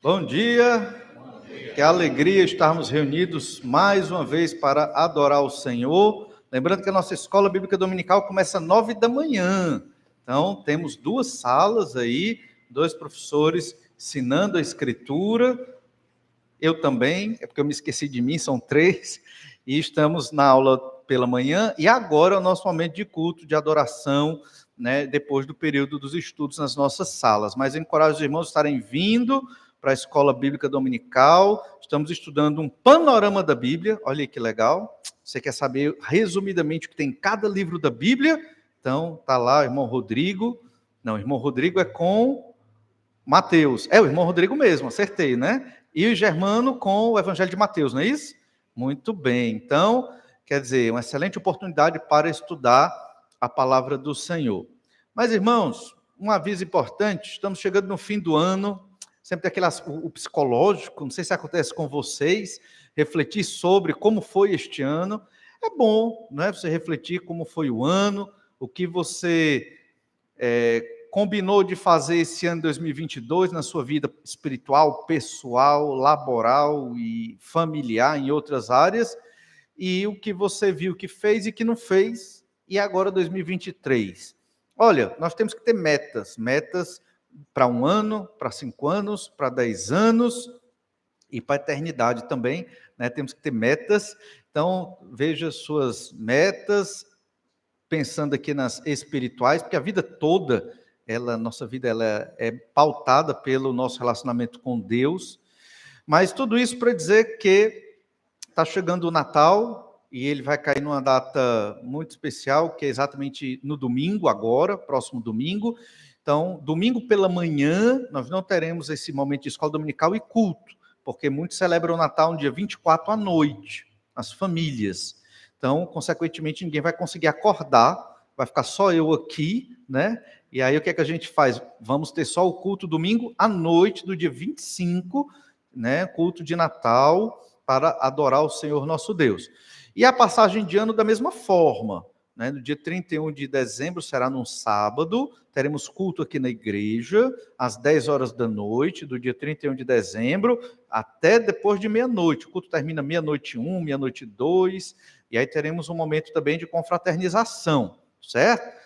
Bom dia, que alegria estarmos reunidos mais uma vez para adorar o Senhor. Lembrando que a nossa escola bíblica dominical começa às 9 da manhã. Então, temos duas salas aí, dois professores ensinando a Escritura. Eu também, é porque eu me esqueci de mim, são três. E estamos na aula pela manhã. E agora é o nosso momento de culto, de adoração, né, depois do período dos estudos nas nossas salas. Mas eu encorajo os irmãos a estarem vindo para a escola bíblica dominical. Estamos estudando um panorama da Bíblia. Olha aí que legal. Você quer saber resumidamente o que tem em cada livro da Bíblia? Então, está lá o irmão Rodrigo. Não, o irmão Rodrigo é com Mateus. É o irmão Rodrigo mesmo, acertei, né? E o Germano com o Evangelho de Mateus, não é isso? Muito bem. Então, quer dizer, uma excelente oportunidade para estudar a palavra do Senhor. Mas, irmãos, um aviso importante, estamos chegando no fim do ano, sempre tem aquele o psicológico, não sei se acontece com vocês, refletir sobre como foi este ano. É bom, não é? Você refletir como foi o ano, o que você combinou de fazer esse ano de 2022 na sua vida espiritual, pessoal, laboral e familiar, em outras áreas, e o que você viu que fez e que não fez, e agora 2023. Olha, nós temos que ter metas para 1 ano, para 5 anos, para 10 anos e para a eternidade também, né? Temos que ter metas. Então, veja suas metas, pensando aqui nas espirituais, porque a vida toda, nossa vida ela é pautada pelo nosso relacionamento com Deus. Mas tudo isso para dizer que está chegando o Natal, e ele vai cair numa data muito especial, que é exatamente no domingo agora, próximo domingo. Então, domingo pela manhã, nós não teremos esse momento de escola dominical e culto, porque muitos celebram o Natal no dia 24 à noite, as famílias. Então, consequentemente, ninguém vai conseguir acordar, vai ficar só eu aqui, né? E aí, o que é que a gente faz? Vamos ter só o culto domingo à noite do dia 25, né? Culto de Natal, para adorar o Senhor nosso Deus. E a passagem de ano da mesma forma, né? No dia 31 de dezembro, será num sábado, teremos culto aqui na igreja, às 10 horas da noite, do dia 31 de dezembro, até depois de meia-noite. O culto termina meia-noite 1, meia-noite 2, e aí teremos um momento também de confraternização, certo?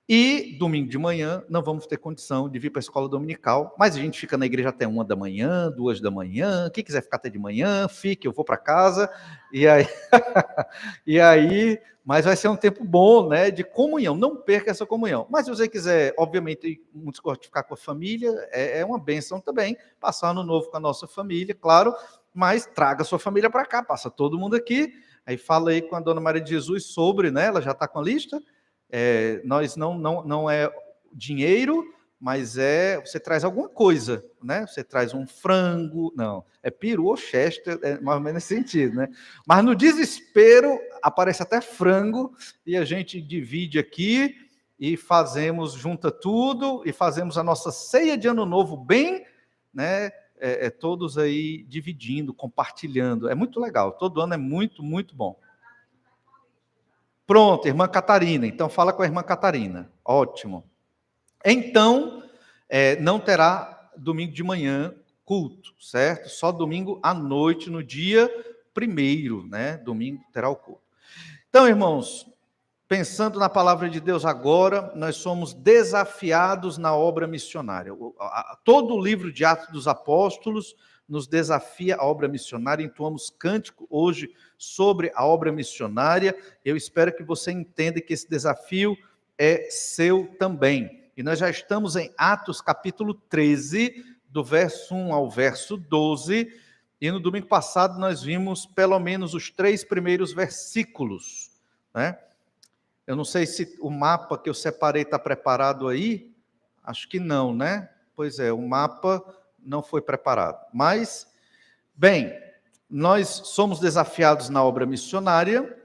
E domingo de manhã não vamos ter condição de vir para a escola dominical, mas a gente fica na igreja até 1 da manhã, 2 da manhã, quem quiser ficar até de manhã, fique, eu vou para casa, e aí, mas vai ser um tempo bom, né, de comunhão, não perca essa comunhão. Mas se você quiser, obviamente, muitos gostam de ficar com a família, é uma bênção também, passar ano novo com a nossa família, claro, mas traga a sua família para cá, passa todo mundo aqui, aí fala aí com a Dona Maria de Jesus sobre, né, ela já está com a lista. Nós não é dinheiro, mas você traz alguma coisa, né? Você traz um frango, não, é peru ou chester, mais ou menos nesse sentido, né? Mas no desespero aparece até frango e a gente divide aqui e junta tudo e fazemos a nossa ceia de ano novo bem, né? Todos aí dividindo, compartilhando, é muito legal. Todo ano é muito, muito bom. Pronto, irmã Catarina. Então, fala com a irmã Catarina. Ótimo. Então, não terá domingo de manhã culto, certo? Só domingo à noite, no dia 1º, né? Domingo terá o culto. Então, irmãos, pensando na palavra de Deus agora, nós somos desafiados na obra missionária. Todo o livro de Atos dos Apóstolos nos desafia a obra missionária. Entoamos cântico hoje sobre a obra missionária. Eu espero que você entenda que esse desafio é seu também. E nós já estamos em Atos capítulo 13, do verso 1 ao verso 12. E no domingo passado nós vimos pelo menos os 3 primeiros versículos, né? Eu não sei se o mapa que eu separei está preparado aí. Acho que não, né? Pois é, o mapa não foi preparado. Mas, bem, nós somos desafiados na obra missionária.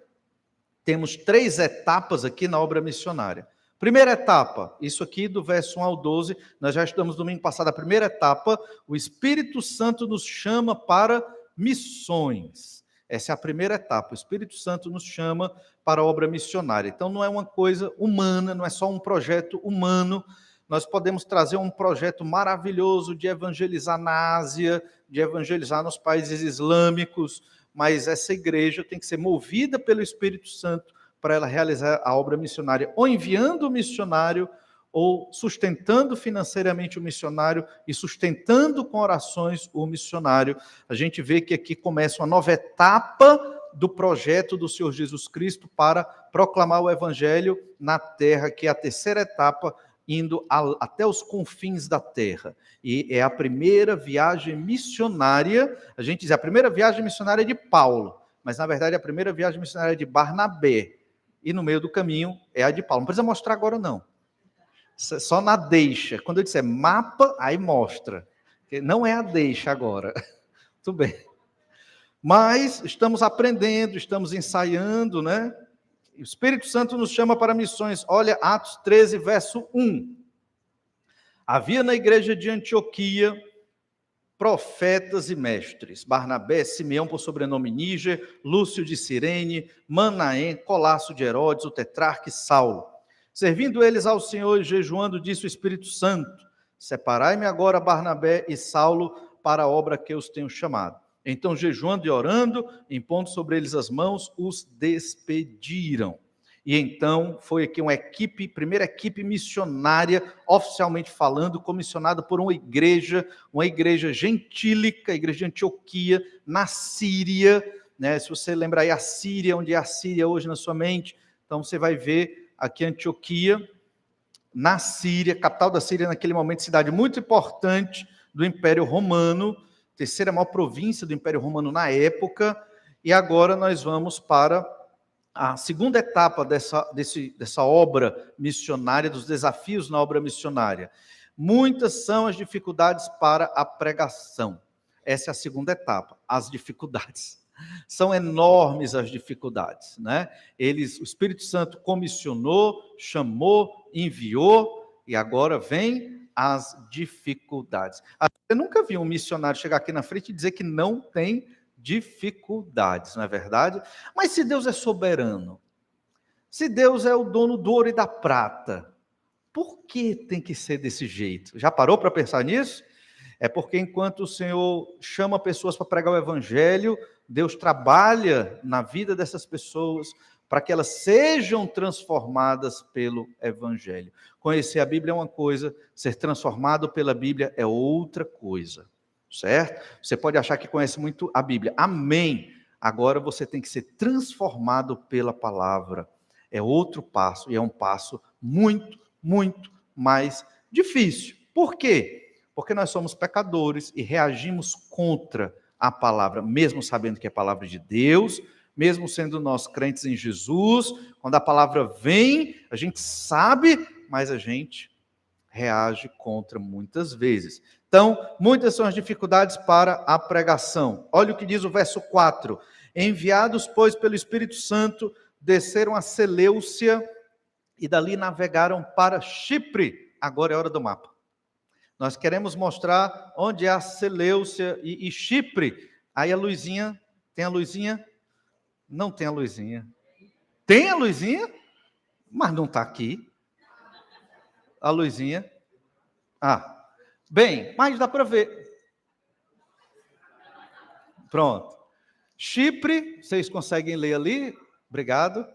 Temos 3 etapas aqui na obra missionária. Primeira etapa, isso aqui do verso 1 ao 12, nós já estudamos domingo passado. A primeira etapa, o Espírito Santo nos chama para missões. Essa é a primeira etapa. O Espírito Santo nos chama para a obra missionária. Então, não é uma coisa humana, não é só um projeto humano, nós podemos trazer um projeto maravilhoso de evangelizar na Ásia, de evangelizar nos países islâmicos, mas essa igreja tem que ser movida pelo Espírito Santo para ela realizar a obra missionária, ou enviando o missionário, ou sustentando financeiramente o missionário e sustentando com orações o missionário. A gente vê que aqui começa uma nova etapa do projeto do Senhor Jesus Cristo para proclamar o evangelho na terra, que é a terceira etapa, indo até os confins da terra. E é a primeira viagem missionária, a gente diz, a primeira viagem missionária de Paulo, mas na verdade a primeira viagem missionária de Barnabé, e no meio do caminho é a de Paulo. Não precisa mostrar agora não, só na deixa. Quando eu disser mapa, aí mostra. Não é a deixa agora. Tudo bem. Mas estamos aprendendo, estamos ensaiando, né? O Espírito Santo nos chama para missões. Olha, Atos 13, verso 1. Havia na igreja de Antioquia profetas e mestres: Barnabé, Simeão por sobrenome Níger, Lúcio de Cirene, Manaém, Colasso de Herodes, o tetrarca e Saulo. Servindo eles ao Senhor e jejuando, disse o Espírito Santo: separai-me agora Barnabé e Saulo para a obra que os tenho chamado. Então, jejuando e orando, impondo sobre eles as mãos, os despediram. E então foi aqui uma primeira equipe missionária, oficialmente falando, comissionada por uma igreja gentílica, a igreja de Antioquia, na Síria, né? Se você lembrar aí a Síria, onde é a Síria hoje na sua mente, então você vai ver aqui Antioquia, na Síria, capital da Síria naquele momento, cidade muito importante do Império Romano, terceira maior província do Império Romano na época, e agora nós vamos para a segunda etapa dessa obra missionária, dos desafios na obra missionária. Muitas são as dificuldades para a pregação. Essa é a segunda etapa, as dificuldades. São enormes as dificuldades, né? O Espírito Santo comissionou, chamou, enviou, e agora vem as dificuldades. Você nunca viu um missionário chegar aqui na frente e dizer que não tem dificuldades, não é verdade? Mas se Deus é soberano, se Deus é o dono do ouro e da prata, por que tem que ser desse jeito? Já parou para pensar nisso? É porque enquanto o Senhor chama pessoas para pregar o evangelho, Deus trabalha na vida dessas pessoas para que elas sejam transformadas pelo evangelho. Conhecer a Bíblia é uma coisa, ser transformado pela Bíblia é outra coisa, certo? Você pode achar que conhece muito a Bíblia. Amém. Agora você tem que ser transformado pela palavra. É outro passo, e é um passo muito, muito mais difícil. Por quê? Porque nós somos pecadores e reagimos contra a palavra, mesmo sabendo que é a palavra de Deus, mesmo sendo nós crentes em Jesus, quando a palavra vem, a gente sabe, mas a gente reage contra muitas vezes. Então, muitas são as dificuldades para a pregação. Olha o que diz o verso 4. Enviados, pois, pelo Espírito Santo, desceram a Seleucia e dali navegaram para Chipre. Agora é hora do mapa. Nós queremos mostrar onde é a Seleucia e Chipre. Aí a luzinha, tem a luzinha? Não tem a luzinha. Tem a luzinha? Mas não está aqui. A luzinha. Bem, mas dá para ver. Pronto. Chipre, vocês conseguem ler ali? Obrigado.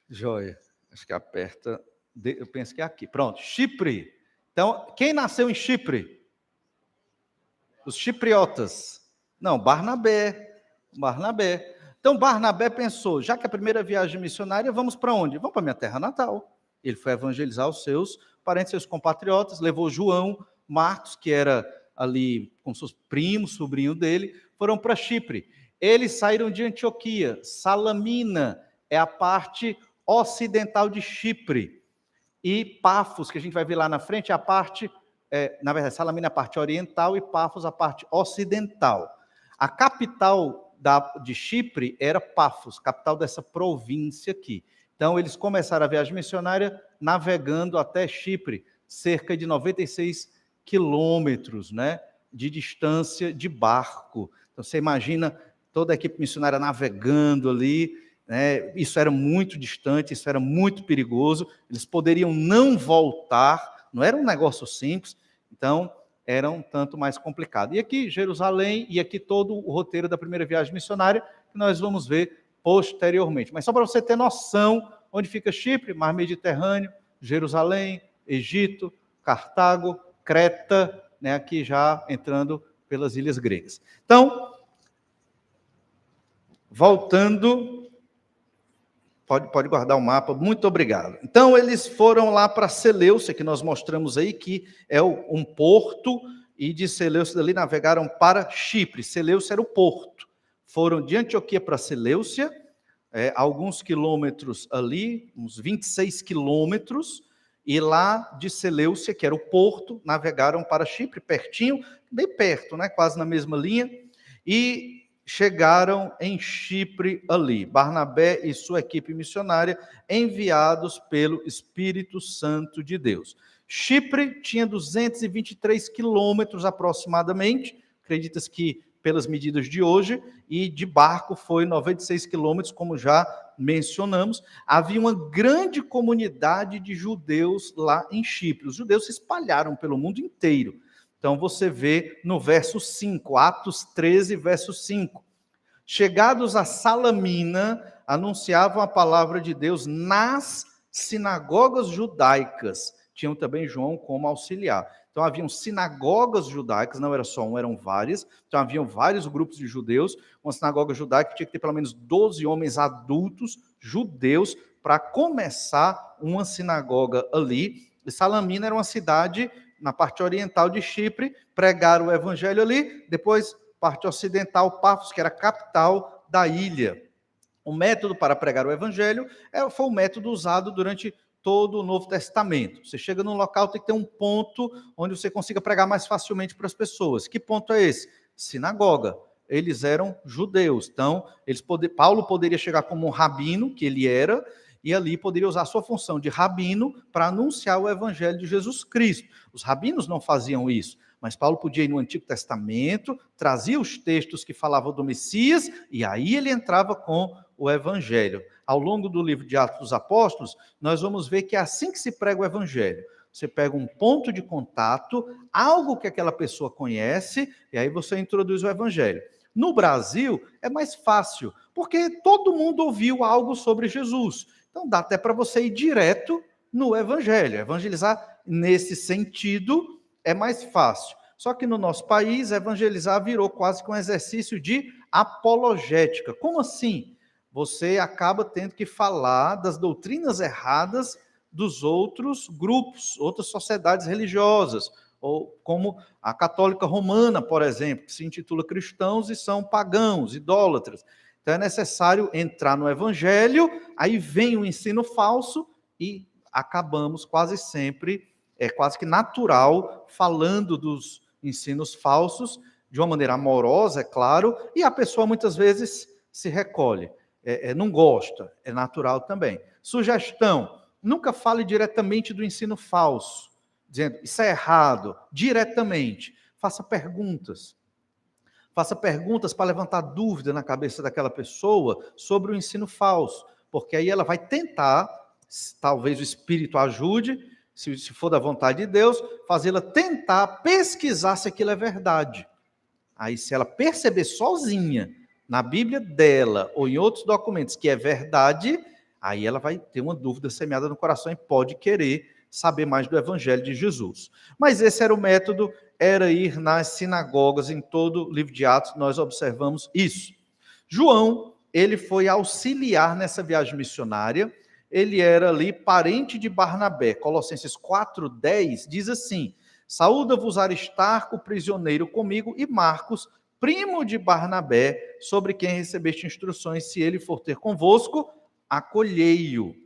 Joia. Acho que aperta. Eu penso que é aqui. Pronto. Chipre. Então, quem nasceu em Chipre? Os chipriotas. Não, Barnabé. Então, Barnabé pensou, já que a primeira viagem missionária, vamos para onde? Vamos para minha terra natal. Ele foi evangelizar os seus parentes, seus compatriotas, levou João, Marcos, que era ali com seus primos, sobrinho dele, foram para Chipre. Eles saíram de Antioquia. Salamina é a parte ocidental de Chipre. E Pafos, que a gente vai ver lá na frente, é a parte, na verdade, Salamina é a parte oriental e Pafos a parte ocidental. A capital de Chipre era Pafos, capital dessa província aqui. Então, eles começaram a viagem missionária navegando até Chipre, cerca de 96 quilômetros, né, de distância de barco. Então, você imagina toda a equipe missionária navegando ali, né? Isso era muito distante, isso era muito perigoso, eles poderiam não voltar, não era um negócio simples, então era um tanto mais complicado. E aqui Jerusalém, e aqui todo o roteiro da primeira viagem missionária, que nós vamos ver posteriormente. Mas só para você ter noção, onde fica Chipre, Mar Mediterrâneo, Jerusalém, Egito, Cartago, Creta, né, aqui já entrando pelas ilhas gregas. Então, voltando, pode guardar o mapa, muito obrigado. Então, eles foram lá para Seleucia, que nós mostramos aí, que é um porto, e de Seleucia dali navegaram para Chipre. Seleucia era o porto. Foram de Antioquia para Seleucia, alguns quilômetros ali, uns 26 quilômetros, e lá de Seleucia, que era o porto, navegaram para Chipre, pertinho, bem perto, né, quase na mesma linha, e chegaram em Chipre ali, Barnabé e sua equipe missionária, enviados pelo Espírito Santo de Deus. Chipre tinha 223 quilômetros aproximadamente, acredita-se que pelas medidas de hoje, e de barco foi 96 quilômetros, como já mencionamos. Havia uma grande comunidade de judeus lá em Chipre. Os judeus se espalharam pelo mundo inteiro. Então você vê no verso 5, Atos 13, verso 5. Chegados a Salamina, anunciavam a palavra de Deus nas sinagogas judaicas. Tinham também João como auxiliar. Então haviam sinagogas judaicas, não era só uma, eram várias. Então haviam vários grupos de judeus. Uma sinagoga judaica tinha que ter pelo menos 12 homens adultos judeus para começar uma sinagoga ali. E Salamina era uma cidade na parte oriental de Chipre, pregaram o evangelho ali, depois parte ocidental, Pafos, que era a capital da ilha. O método para pregar o evangelho foi o método usado durante todo o Novo Testamento. Você chega num local, tem que ter um ponto onde você consiga pregar mais facilmente para as pessoas. Que ponto é esse? Sinagoga. Eles eram judeus, então Paulo poderia chegar como um rabino, que ele era, e ali poderia usar a sua função de rabino para anunciar o evangelho de Jesus Cristo. Os rabinos não faziam isso, mas Paulo podia ir no Antigo Testamento, trazia os textos que falavam do Messias, e aí ele entrava com o evangelho. Ao longo do livro de Atos dos Apóstolos, nós vamos ver que é assim que se prega o evangelho. Você pega um ponto de contato, algo que aquela pessoa conhece, e aí você introduz o evangelho. No Brasil, é mais fácil, porque todo mundo ouviu algo sobre Jesus. Então, dá até para você ir direto no evangelho. Evangelizar nesse sentido é mais fácil. Só que no nosso país, evangelizar virou quase que um exercício de apologética. Como assim? Você acaba tendo que falar das doutrinas erradas dos outros grupos, outras sociedades religiosas, ou como a católica romana, por exemplo, que se intitula cristãos e são pagãos, idólatras. Então é necessário entrar no evangelho, aí vem o ensino falso e acabamos quase sempre, é quase que natural, falando dos ensinos falsos, de uma maneira amorosa, é claro, e a pessoa muitas vezes se recolhe. Não gosta, é natural também. Sugestão, nunca fale diretamente do ensino falso, dizendo, isso é errado, diretamente. Faça perguntas. Faça perguntas para levantar dúvida na cabeça daquela pessoa sobre o ensino falso, porque aí ela vai tentar, talvez o Espírito ajude, se for da vontade de Deus, fazê-la tentar pesquisar se aquilo é verdade. Aí se ela perceber sozinha, na Bíblia dela ou em outros documentos que é verdade, aí ela vai ter uma dúvida semeada no coração e pode querer saber mais do Evangelho de Jesus. Mas esse era o método, era ir nas sinagogas, em todo o livro de Atos, nós observamos isso. João, ele foi auxiliar nessa viagem missionária, ele era ali parente de Barnabé. Colossenses 4:10 diz assim, saúda-vos Aristarco, prisioneiro comigo, e Marcos, primo de Barnabé, sobre quem recebeste instruções, se ele for ter convosco, acolhei-o.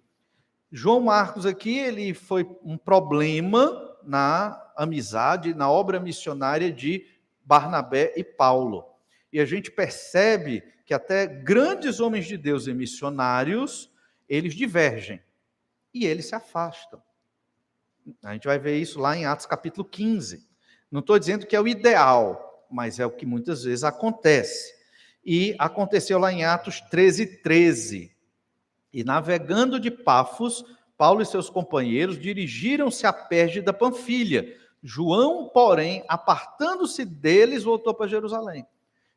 João Marcos aqui, ele foi um problema na amizade, na obra missionária de Barnabé e Paulo. E a gente percebe que até grandes homens de Deus e missionários, eles divergem e eles se afastam. A gente vai ver isso lá em Atos capítulo 15. Não estou dizendo que é o ideal, mas é o que muitas vezes acontece. E aconteceu lá em Atos 13:13. E navegando de Pafos, Paulo e seus companheiros dirigiram-se a Perge da Panfilha. João, porém, apartando-se deles, voltou para Jerusalém.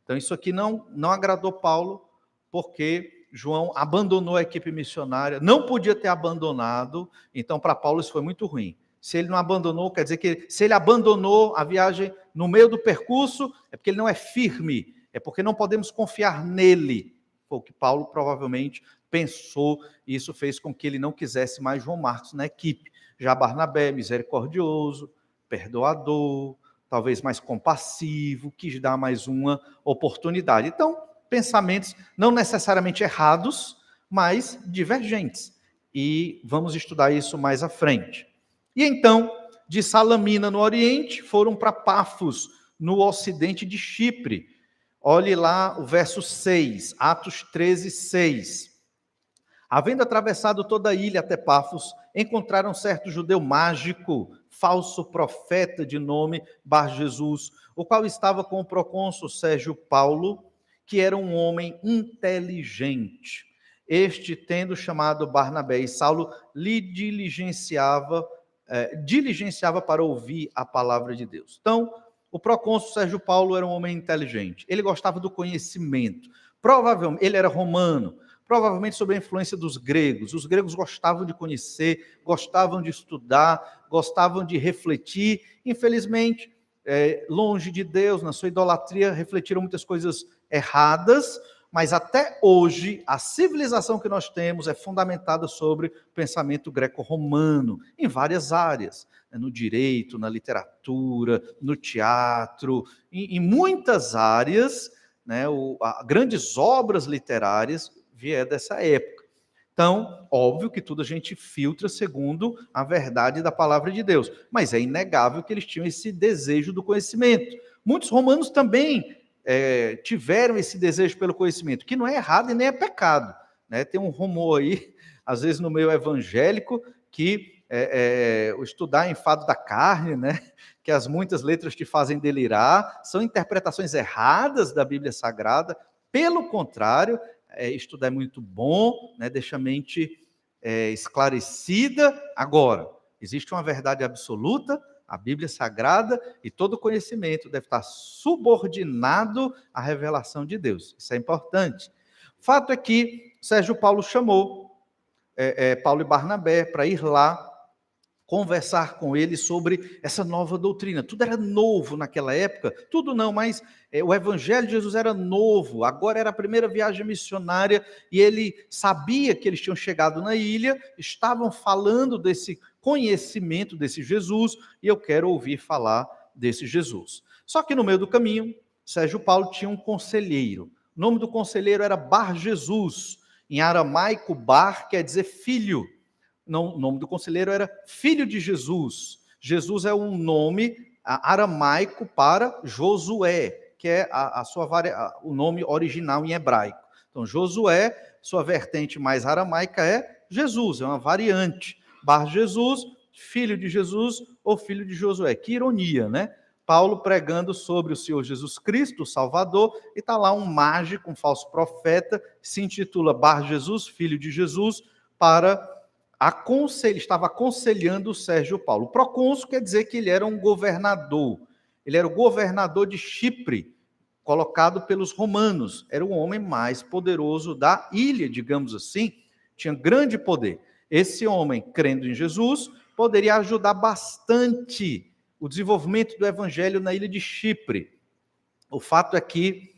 Então, isso aqui não agradou Paulo, porque João abandonou a equipe missionária, não podia ter abandonado, então para Paulo isso foi muito ruim. Se ele não abandonou, quer dizer que se ele abandonou a viagem no meio do percurso, é porque ele não é firme, é porque não podemos confiar nele. Foi o que Paulo provavelmente pensou, e isso fez com que ele não quisesse mais João Marcos na equipe. Já Barnabé, misericordioso, perdoador, talvez mais compassivo, quis dar mais uma oportunidade. Então, pensamentos não necessariamente errados, mas divergentes. E vamos estudar isso mais à frente. E então, de Salamina, no Oriente, foram para Pafos, no ocidente de Chipre. Olhe lá o verso 6, Atos 13, 6. Havendo atravessado toda a ilha até Pafos, encontraram certo judeu mágico, falso profeta de nome Bar-Jesus, o qual estava com o procônsul Sérgio Paulo, que era um homem inteligente. Este, tendo chamado Barnabé e Saulo, lhe diligenciava para ouvir a palavra de Deus. Então, o procônsul Sérgio Paulo era um homem inteligente. Ele gostava do conhecimento. Provavelmente, ele era romano, provavelmente sob a influência dos gregos. Os gregos gostavam de conhecer, gostavam de estudar, gostavam de refletir. Infelizmente, longe de Deus, na sua idolatria, refletiram muitas coisas erradas, mas até hoje a civilização que nós temos é fundamentada sobre o pensamento greco-romano, em várias áreas, no direito, na literatura, no teatro, em muitas áreas, né, grandes obras literárias vieram dessa época. Então, óbvio que tudo a gente filtra segundo a verdade da palavra de Deus, mas é inegável que eles tinham esse desejo do conhecimento. Muitos romanos também tiveram esse desejo pelo conhecimento, que não é errado e nem é pecado. Né? Tem um rumor aí, às vezes no meio evangélico, que o estudar em fado da carne, né? Que as muitas letras te fazem delirar, são interpretações erradas da Bíblia Sagrada. Pelo contrário, estudar é muito bom, né? Deixa a mente esclarecida. Agora, existe uma verdade absoluta, a Bíblia Sagrada, e todo conhecimento deve estar subordinado à revelação de Deus. Isso é importante. Fato é que Sérgio Paulo chamou Paulo e Barnabé para ir lá conversar com eles sobre essa nova doutrina. Tudo era novo naquela época, tudo não, mas o Evangelho de Jesus era novo, agora era a primeira viagem missionária, e ele sabia que eles tinham chegado na ilha, estavam falando desse conhecimento desse Jesus, e eu quero ouvir falar desse Jesus. Só que no meio do caminho, Sérgio Paulo tinha um conselheiro. O nome do conselheiro era Bar-Jesus. Em aramaico, Bar quer dizer filho. O nome do conselheiro era Filho de Jesus. Jesus é um nome aramaico para Josué, que é o nome original em hebraico. Então, Josué, sua vertente mais aramaica é Jesus, é uma variante. Bar-Jesus, filho de Jesus ou filho de Josué. Que ironia, né? Paulo pregando sobre o Senhor Jesus Cristo, o Salvador, e está lá um mágico, um falso profeta, que se intitula Bar-Jesus, filho de Jesus, estava aconselhando o Sérgio Paulo. O procônsul quer dizer que ele era um governador. Ele era o governador de Chipre, colocado pelos romanos. Era o homem mais poderoso da ilha, digamos assim. Tinha grande poder. Esse homem, crendo em Jesus, poderia ajudar bastante o desenvolvimento do evangelho na ilha de Chipre. O fato é que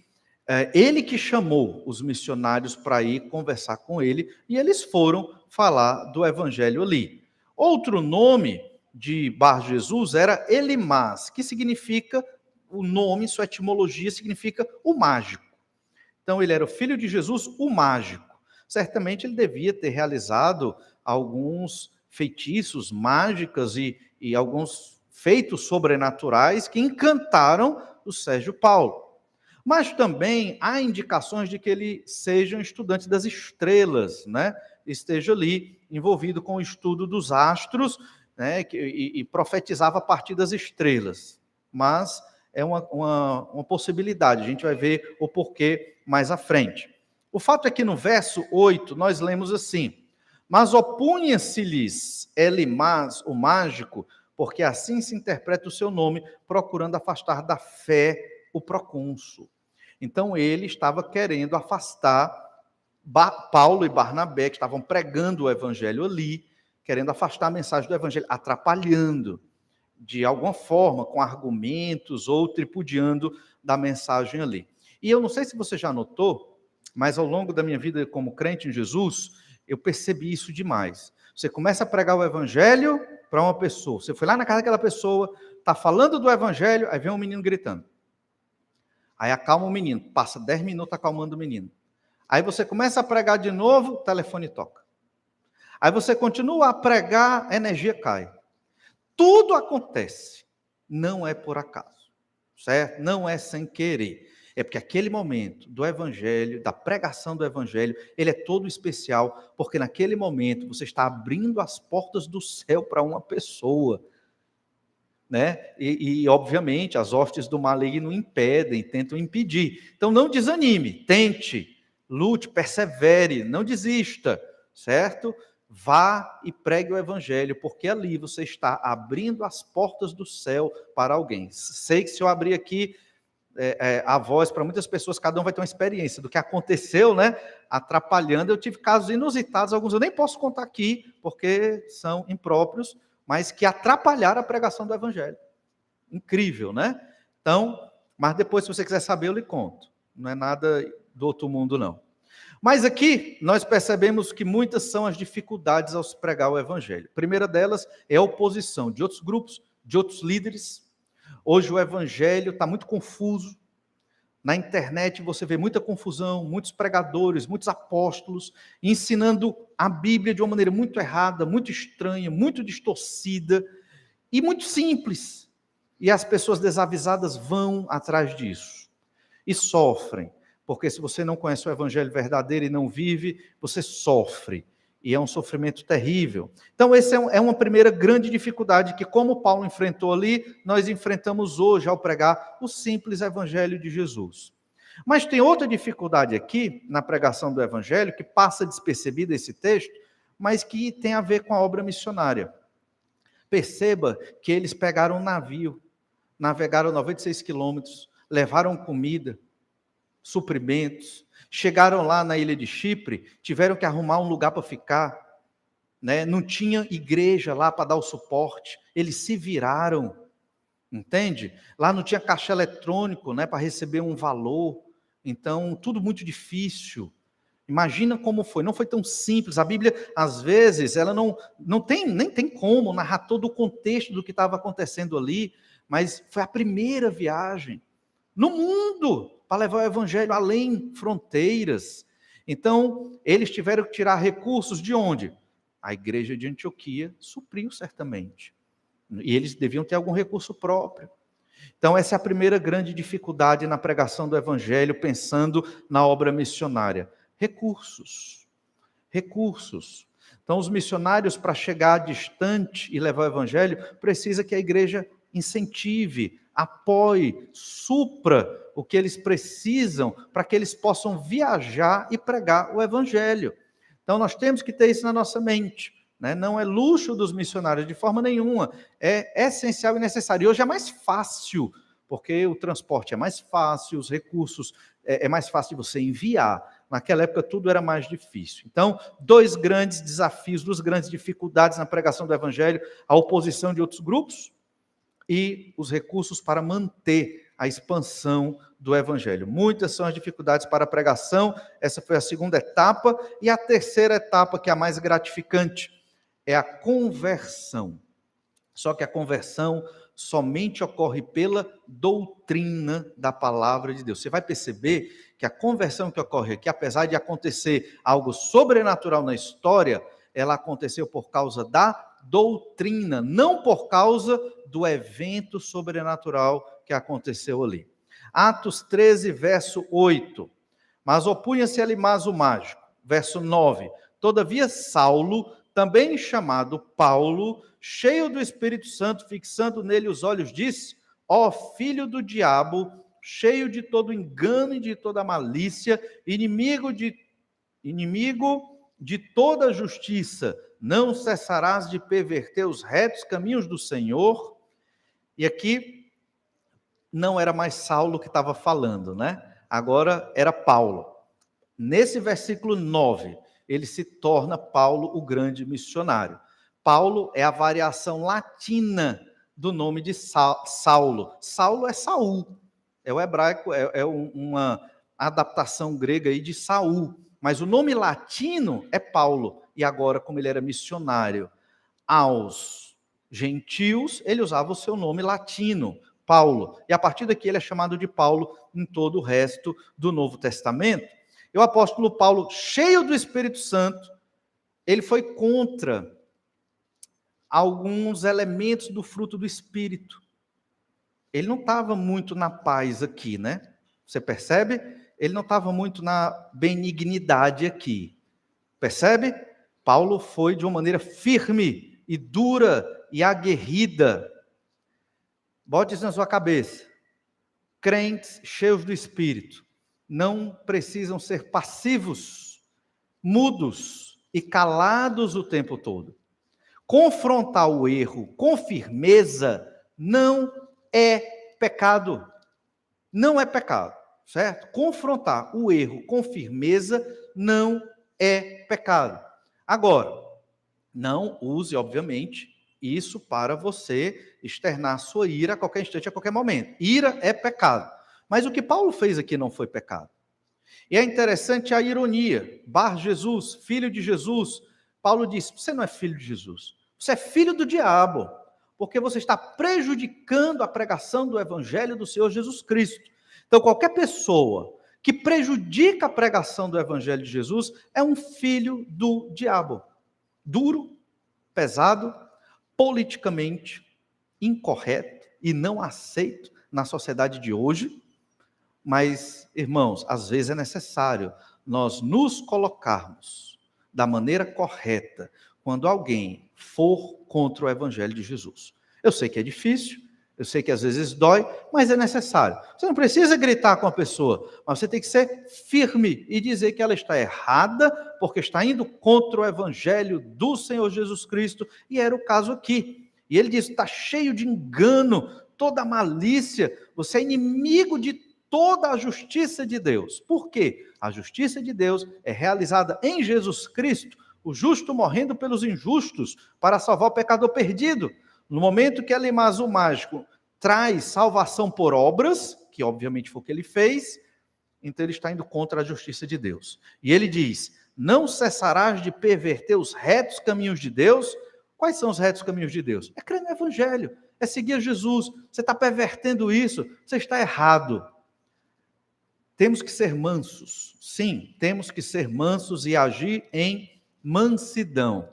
ele que chamou os missionários para ir conversar com ele, e eles foram falar do evangelho ali. Outro nome de Bar-Jesus era Elimas, que significa, o nome, sua etimologia significa o mágico. Então ele era o filho de Jesus, o mágico. Certamente ele devia ter realizado alguns feitiços, mágicas e alguns feitos sobrenaturais que encantaram o Sérgio Paulo. Mas também há indicações de que ele seja um estudante das estrelas, né? Esteja ali envolvido com o estudo dos astros, né? E profetizava a partir das estrelas. Mas é uma possibilidade, a gente vai ver o porquê mais à frente. O fato é que no verso 8 nós lemos assim: mas opunha-se-lhes Elimás, o mágico, porque assim se interpreta o seu nome, procurando afastar da fé o procônsul. Então ele estava querendo afastar Paulo e Barnabé, que estavam pregando o evangelho ali, querendo afastar a mensagem do evangelho, atrapalhando de alguma forma, com argumentos ou tripudiando da mensagem ali. E eu não sei se você já notou, mas ao longo da minha vida como crente em Jesus, eu percebi isso demais. Você começa a pregar o evangelho para uma pessoa, você foi lá na casa daquela pessoa, está falando do evangelho, aí vem um menino gritando. Aí acalma o menino, passa 10 minutos acalmando o menino. Aí você começa a pregar de novo, o telefone toca. Aí você continua a pregar, a energia cai. Tudo acontece, não é por acaso, certo? Não é sem querer. É porque aquele momento do evangelho, da pregação do evangelho, ele é todo especial, porque naquele momento você está abrindo as portas do céu para uma pessoa, né? E obviamente as hostes do maligno impedem, tentam impedir. Então não desanime, tente, lute, persevere, não desista, certo? Vá e pregue o evangelho, porque ali você está abrindo as portas do céu para alguém. Sei que se eu abrir aqui a voz para muitas pessoas, cada um vai ter uma experiência do que aconteceu, né? Atrapalhando. Eu tive casos inusitados, alguns eu nem posso contar aqui, porque são impróprios, mas que atrapalharam a pregação do evangelho. Incrível, né? Então, mas depois, se você quiser saber, eu lhe conto. Não é nada do outro mundo, não. Mas aqui, nós percebemos que muitas são as dificuldades ao se pregar o evangelho. A primeira delas é a oposição de outros grupos, de outros líderes. Hoje o evangelho está muito confuso. Na internet você vê muita confusão, muitos pregadores, muitos apóstolos, ensinando a Bíblia de uma maneira muito errada, muito estranha, muito distorcida e muito simples. E as pessoas desavisadas vão atrás disso e sofrem, porque se você não conhece o evangelho verdadeiro e não vive, você sofre, e é um sofrimento terrível. Então essa é uma primeira grande dificuldade que, como Paulo enfrentou ali, nós enfrentamos hoje ao pregar o simples evangelho de Jesus. Mas tem outra dificuldade aqui, na pregação do evangelho, que passa despercebida esse texto, mas que tem a ver com a obra missionária. Perceba que eles pegaram um navio, navegaram 96 quilômetros, levaram comida, suprimentos, chegaram lá na ilha de Chipre, tiveram que arrumar um lugar para ficar, né? Não tinha igreja lá para dar o suporte, eles se viraram, entende? Lá não tinha caixa eletrônico, né, para receber um valor, então tudo muito difícil. Imagina como foi, não foi tão simples. A Bíblia, às vezes, ela nem tem como narrar todo o contexto do que estava acontecendo ali, mas foi a primeira viagem no mundo para levar o evangelho além fronteiras. Então, eles tiveram que tirar recursos de onde? A igreja de Antioquia supriu certamente. E eles deviam ter algum recurso próprio. Então, essa é a primeira grande dificuldade na pregação do evangelho, pensando na obra missionária. Recursos. Recursos. Então, os missionários, para chegar distante e levar o evangelho, precisa que a igreja incentive, apoie, supra o que eles precisam para que eles possam viajar e pregar o evangelho. Então, nós temos que ter isso na nossa mente, né? Não é luxo dos missionários de forma nenhuma, é essencial e necessário. E hoje é mais fácil, porque o transporte é mais fácil, os recursos é mais fácil de você enviar. Naquela época tudo era mais difícil. Então, dois grandes desafios, duas grandes dificuldades na pregação do evangelho: a oposição de outros grupos e os recursos para manter a expansão do evangelho. Muitas são as dificuldades para a pregação. Essa foi a segunda etapa. E a terceira etapa, que é a mais gratificante, é a conversão. Só que a conversão somente ocorre pela doutrina da palavra de Deus. Você vai perceber que a conversão que ocorre aqui, apesar de acontecer algo sobrenatural na história, ela aconteceu por causa da doutrina, não por causa do evento sobrenatural que aconteceu ali. Atos 13, verso 8. Mas opunha-se Elimás o mágico. Verso 9. Todavia Saulo, também chamado Paulo, cheio do Espírito Santo, fixando nele os olhos, disse: ó filho do diabo, cheio de todo engano e de toda malícia, inimigo de toda justiça, não cessarás de perverter os retos caminhos do Senhor. E aqui não era mais Saulo que estava falando, né? Agora era Paulo. Nesse versículo 9, ele se torna Paulo o grande missionário. Paulo é a variação latina do nome de Saulo. Saulo é Saul. É o hebraico, uma adaptação grega aí de Saul. Mas o nome latino é Paulo. E agora, como ele era missionário aos gentios, ele usava o seu nome latino, Paulo. E a partir daqui ele é chamado de Paulo em todo o resto do Novo Testamento. E o apóstolo Paulo, cheio do Espírito Santo, ele foi contra alguns elementos do fruto do Espírito. Ele não estava muito na paz aqui, né? Você percebe? Ele não estava muito na benignidade aqui. Percebe? Paulo foi de uma maneira firme e dura e aguerrida. Bote isso na sua cabeça. Crentes cheios do Espírito não precisam ser passivos, mudos e calados o tempo todo. Confrontar o erro com firmeza não é pecado. Não é pecado, certo? Confrontar o erro com firmeza não é pecado. Agora, não use, obviamente, isso para você externar sua ira a qualquer instante, a qualquer momento. Ira é pecado. Mas o que Paulo fez aqui não foi pecado. E é interessante a ironia. Bar Jesus, filho de Jesus. Paulo diz, você não é filho de Jesus. Você é filho do diabo. Porque você está prejudicando a pregação do evangelho do Senhor Jesus Cristo. Então, qualquer pessoa que prejudica a pregação do evangelho de Jesus é um filho do diabo. Duro, pesado, politicamente incorreto e não aceito na sociedade de hoje. Mas, irmãos, às vezes é necessário nós nos colocarmos da maneira correta quando alguém for contra o evangelho de Jesus. Eu sei que é difícil, eu sei que às vezes dói, mas é necessário. Você não precisa gritar com a pessoa, mas você tem que ser firme e dizer que ela está errada, porque está indo contra o evangelho do Senhor Jesus Cristo, e era o caso aqui. E ele diz, está cheio de engano, toda malícia, você é inimigo de toda a justiça de Deus. Por quê? A justiça de Deus é realizada em Jesus Cristo, o justo morrendo pelos injustos, para salvar o pecador perdido. No momento que Elimas, o mágico, traz salvação por obras, que obviamente foi o que ele fez, então ele está indo contra a justiça de Deus. E ele diz, não cessarás de perverter os retos caminhos de Deus. Quais são os retos caminhos de Deus? É crer no evangelho, é seguir Jesus. Você está pervertendo isso, você está errado. Temos que ser mansos, sim, temos que ser mansos e agir em mansidão.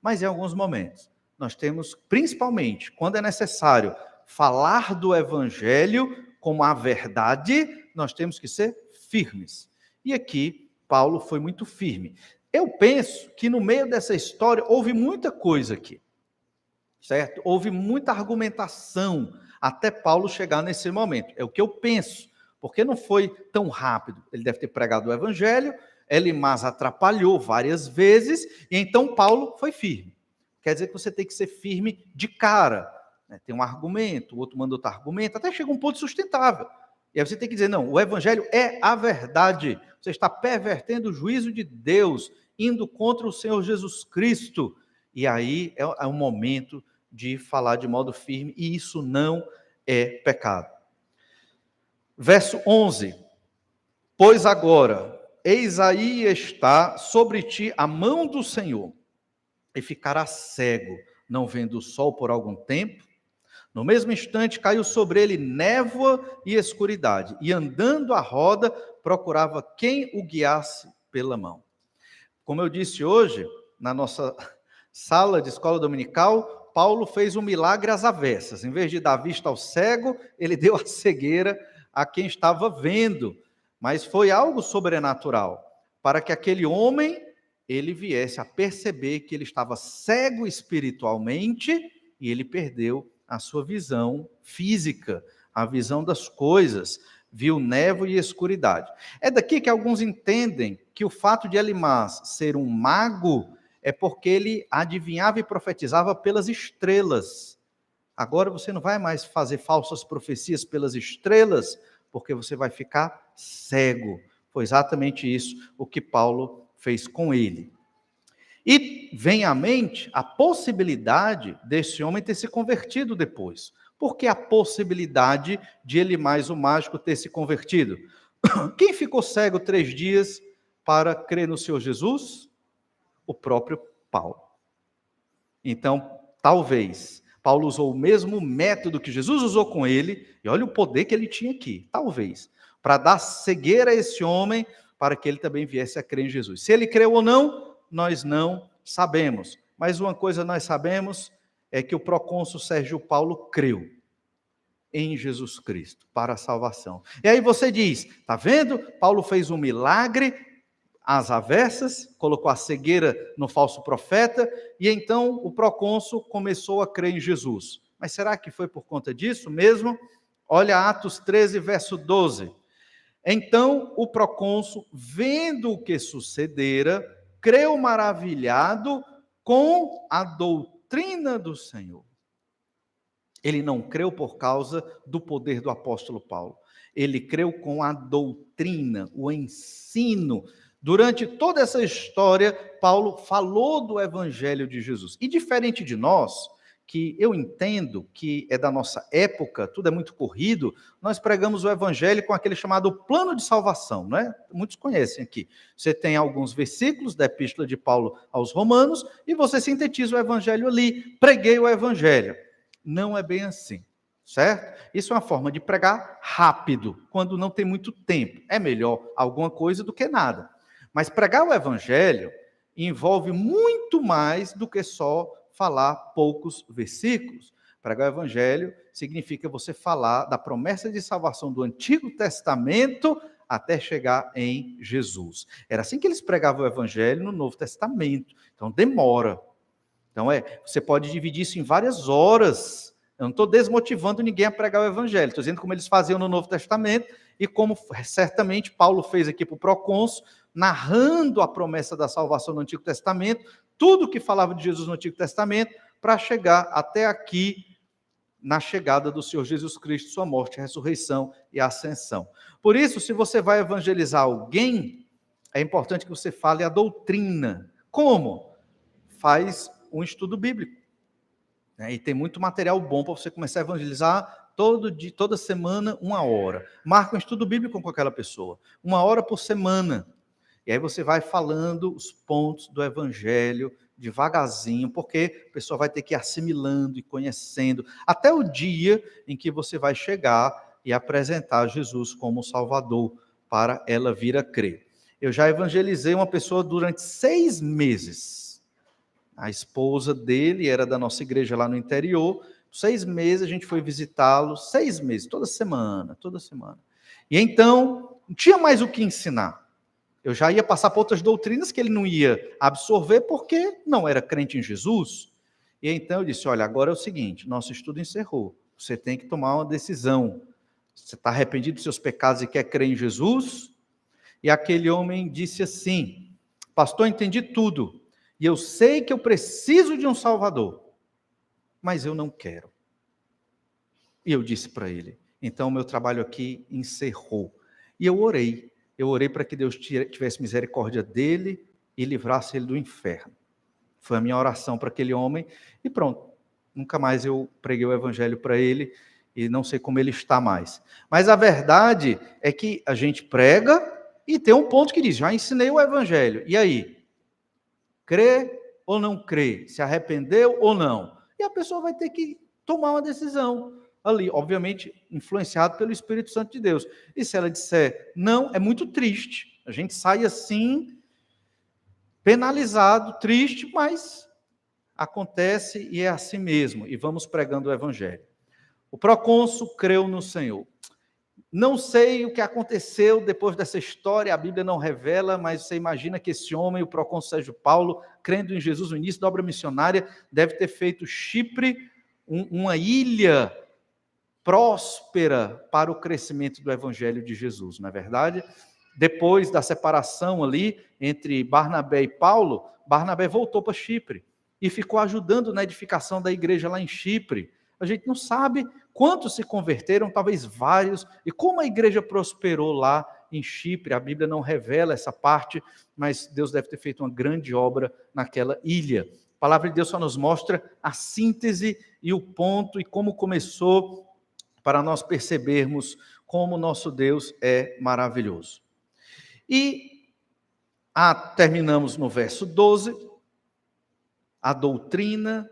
Mas em alguns momentos, nós temos, principalmente, quando é necessário falar do evangelho como a verdade, nós temos que ser firmes. E aqui, Paulo foi muito firme. Eu penso que no meio dessa história houve muita coisa aqui, certo? Houve muita argumentação até Paulo chegar nesse momento. É o que eu penso. Porque não foi tão rápido. Ele deve ter pregado o evangelho, Elimas atrapalhou várias vezes, e então Paulo foi firme. Quer dizer que você tem que ser firme de cara. Né? Tem um argumento, o outro manda outro argumento, até chega um ponto sustentável. E aí você tem que dizer, não, o evangelho é a verdade. Você está pervertendo o juízo de Deus, indo contra o Senhor Jesus Cristo. E aí é um momento de falar de modo firme, e isso não é pecado. Verso 11, pois agora, eis aí está sobre ti a mão do Senhor, e ficará cego, não vendo o sol por algum tempo. No mesmo instante caiu sobre ele névoa e escuridade, e andando à roda, procurava quem o guiasse pela mão. Como eu disse hoje, na nossa sala de escola dominical, Paulo fez um milagre às avessas. Em vez de dar vista ao cego, ele deu a cegueira a quem estava vendo, mas foi algo sobrenatural, para que aquele homem, ele viesse a perceber que ele estava cego espiritualmente, e ele perdeu a sua visão física, a visão das coisas. viu névoa e escuridade. É daqui que alguns entendem que o fato de Elimas ser um mago é porque ele adivinhava e profetizava pelas estrelas. Agora você não vai mais fazer falsas profecias pelas estrelas, porque você vai ficar cego. Foi exatamente isso o que Paulo fez com ele. E vem à mente a possibilidade desse homem ter se convertido depois. Por que a possibilidade de Elimas, o mágico, ter se convertido? Quem ficou cego 3 dias para crer no Senhor Jesus? O próprio Paulo. Então, talvez, Paulo usou o mesmo método que Jesus usou com ele, e olha o poder que ele tinha aqui, talvez, para dar cegueira a esse homem, para que ele também viesse a crer em Jesus. Se ele creu ou não, nós não sabemos. Mas uma coisa nós sabemos é que o procônsul Sérgio Paulo creu em Jesus Cristo para a salvação. E aí você diz, está vendo? Paulo fez um milagre às avessas, colocou a cegueira no falso profeta, e então o procônsul começou a crer em Jesus. Mas será que foi por conta disso mesmo? Olha Atos 13, verso 12. Então o procônsul, vendo o que sucedera, creu maravilhado com a doutrina do Senhor. Ele não creu por causa do poder do apóstolo Paulo. Ele creu com a doutrina, o ensino. Durante toda essa história, Paulo falou do evangelho de Jesus. E diferente de nós, que eu entendo que é da nossa época, tudo é muito corrido, nós pregamos o evangelho com aquele chamado plano de salvação, né? Muitos conhecem aqui. Você tem alguns versículos da epístola de Paulo aos Romanos e você sintetiza o evangelho ali. Preguei o evangelho. Não é bem assim, certo? Isso é uma forma de pregar rápido, quando não tem muito tempo. É melhor alguma coisa do que nada. Mas pregar o evangelho envolve muito mais do que só falar poucos versículos. Pregar o evangelho significa você falar da promessa de salvação do Antigo Testamento até chegar em Jesus. Era assim que eles pregavam o evangelho no Novo Testamento. Então demora. Então você pode dividir isso em várias horas. Eu não estou desmotivando ninguém a pregar o evangelho. Estou dizendo como eles faziam no Novo Testamento e como certamente Paulo fez aqui para o procônsul, narrando a promessa da salvação no Antigo Testamento, tudo que falava de Jesus no Antigo Testamento, para chegar até aqui, na chegada do Senhor Jesus Cristo, sua morte, ressurreição e ascensão. Por isso, se você vai evangelizar alguém, é importante que você fale a doutrina. Como? Faz um estudo bíblico. E tem muito material bom para você começar a evangelizar toda semana, 1 hora. Marca um estudo bíblico com aquela pessoa, 1 hora por semana. E aí você vai falando os pontos do evangelho devagarzinho, porque a pessoa vai ter que ir assimilando e conhecendo, até o dia em que você vai chegar e apresentar Jesus como Salvador, para ela vir a crer. Eu já evangelizei uma pessoa durante 6 meses. A esposa dele era da nossa igreja lá no interior. 6 meses a gente foi visitá-lo, 6 meses, toda semana. E então, não tinha mais o que ensinar. Eu já ia passar por outras doutrinas que ele não ia absorver, porque não era crente em Jesus. E então eu disse, olha, agora é o seguinte, nosso estudo encerrou. Você tem que tomar uma decisão. Você está arrependido dos seus pecados e quer crer em Jesus? E aquele homem disse assim, pastor, entendi tudo. E eu sei que eu preciso de um Salvador, mas eu não quero. E eu disse para ele, então o meu trabalho aqui encerrou. E eu orei para que Deus tivesse misericórdia dele e livrasse ele do inferno. Foi a minha oração para aquele homem e pronto. Nunca mais eu preguei o evangelho para ele e não sei como ele está mais. Mas a verdade é que a gente prega e tem um ponto que diz, já ensinei o evangelho. E aí? Crê ou não crê? Se arrependeu ou não? E a pessoa vai ter que tomar uma decisão ali, obviamente influenciado pelo Espírito Santo de Deus. E se ela disser não, é muito triste. A gente sai assim, penalizado, triste, mas acontece e é assim mesmo. E vamos pregando o evangelho. O procônsul creu no Senhor. Não sei o que aconteceu depois dessa história, a Bíblia não revela, mas você imagina que esse homem, o procônsul Sérgio Paulo, crendo em Jesus no início da obra missionária, deve ter feito Chipre uma ilha próspera para o crescimento do evangelho de Jesus, não é verdade? Depois da separação ali entre Barnabé e Paulo, Barnabé voltou para Chipre e ficou ajudando na edificação da igreja lá em Chipre. A gente não sabe quantos se converteram, talvez vários, e como a igreja prosperou lá em Chipre. A Bíblia não revela essa parte, mas Deus deve ter feito uma grande obra naquela ilha. A palavra de Deus só nos mostra a síntese e o ponto e como começou, para nós percebermos como nosso Deus é maravilhoso. E terminamos no verso 12, a doutrina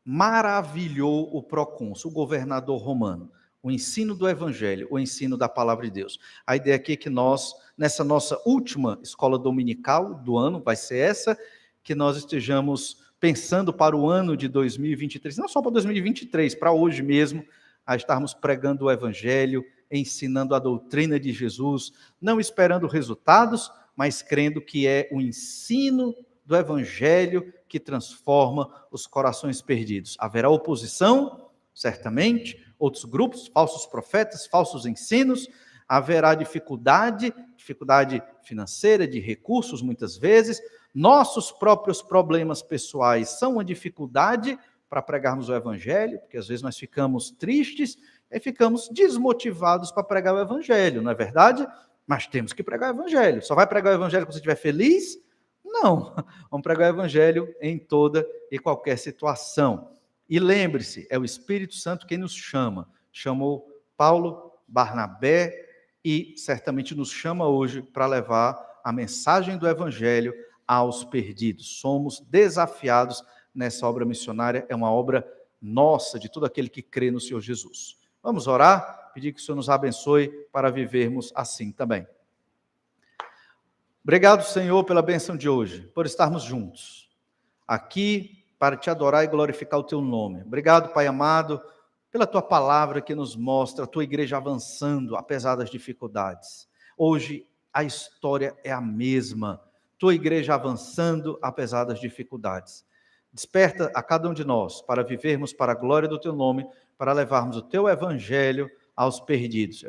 maravilhou o procônsul, o governador romano. O ensino do evangelho, o ensino da palavra de Deus. A ideia aqui é que nós, nessa nossa última escola dominical do ano, vai ser essa, que nós estejamos pensando para o ano de 2023, não só para 2023, para hoje mesmo, a estarmos pregando o evangelho, ensinando a doutrina de Jesus, não esperando resultados, mas crendo que é o ensino do evangelho que transforma os corações perdidos. Haverá oposição, certamente, outros grupos, falsos profetas, falsos ensinos, haverá dificuldade financeira, de recursos muitas vezes, nossos próprios problemas pessoais são uma dificuldade para pregarmos o evangelho, porque às vezes nós ficamos tristes e ficamos desmotivados para pregar o evangelho, não é verdade? Mas temos que pregar o evangelho. Só vai pregar o evangelho quando você estiver feliz? Não, vamos pregar o evangelho em toda e qualquer situação. E lembre-se, é o Espírito Santo quem nos chama. Chamou Paulo, Barnabé e certamente nos chama hoje para levar a mensagem do evangelho aos perdidos. Somos desafiados nessa obra missionária, é uma obra nossa, de todo aquele que crê no Senhor Jesus. Vamos orar, pedir que o Senhor nos abençoe para vivermos assim também. Obrigado, Senhor, pela bênção de hoje, por estarmos juntos, aqui para te adorar e glorificar o teu nome. Obrigado, Pai amado, pela tua palavra que nos mostra a tua igreja avançando, apesar das dificuldades. Hoje a história é a mesma, tua igreja avançando, apesar das dificuldades. Desperta a cada um de nós para vivermos para a glória do teu nome, para levarmos o teu evangelho aos perdidos.